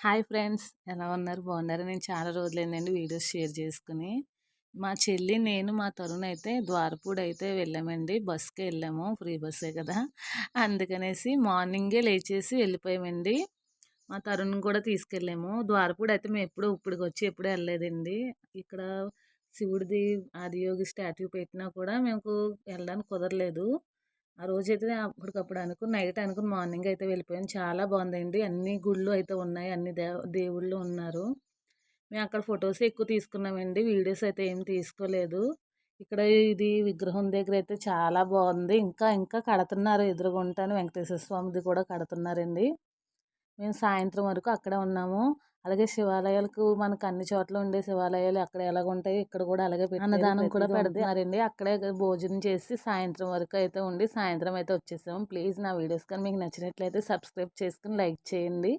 Hi friends, ఎలా ఉన్నారు? బాగున్నారా? నేను చాలా రోజులైందండి వీడియోస్ షేర్ చేసుకుని. మా చెల్లి, నేను, మా తరుణ్ అయితే ద్వారపూడి అయితే వెళ్ళామండి. బస్‌కే వెళ్ళాము. ఫ్రీ బస్సే కదా! అందుకనేసి మార్నింగే లేచేసి వెళ్ళిపోయామండి. మా తరుణ్‌ని కూడా తీసుకెళ్ళాము. ద్వారపూడి అయితే మేము ఇప్పటికొచ్చి ఎప్పుడూ వెళ్ళలేదండి. ఇక్కడ శివుడిది ఆదియోగి స్టాట్యూ పెట్టినా కూడా మేము వెళ్ళడానికి కుదరలేదు. ఆ రోజైతే అప్పటికప్పుడు అనుకుని నైట్ అనుకుని మార్నింగ్ అయితే వెళ్ళిపోయాం. చాలా బాగుందండి. అన్ని గుళ్ళు అయితే ఉన్నాయి. అన్ని దేవుళ్ళు ఉన్నారు. మేము అక్కడ ఫొటోస్ ఎక్కువ తీసుకున్నామండి. వీడియోస్ అయితే ఏం తీసుకోలేదు. ఇక్కడ ఇది విగ్రహం దగ్గర అయితే చాలా బాగుంది. ఇంకా ఇంకా కడుతున్నారు. ఎదురుగుంటానే వెంకటేశ్వర స్వామిది కూడా కడుతున్నారండి. మేము సాయంత్రం వరకు అక్కడే ఉన్నాము. అలాగే శివాలయాలకు మనకు అన్ని చోట్ల ఉండే శివాలయాలు అక్కడ ఎలాగుంటాయో ఇక్కడ కూడా అలాగే పెట్టారు. అన్నదానం కూడా పెడుతున్నారండి. అక్కడే భోజనం చేసి సాయంత్రం వరకు అయితే ఉండి సాయంత్రం అయితే వచ్చేసాము. ప్లీజ్ నా వీడియోస్ కానీ మీకు నచ్చినట్లయితే సబ్స్క్రైబ్ చేసుకుని లైక్ చేయండి.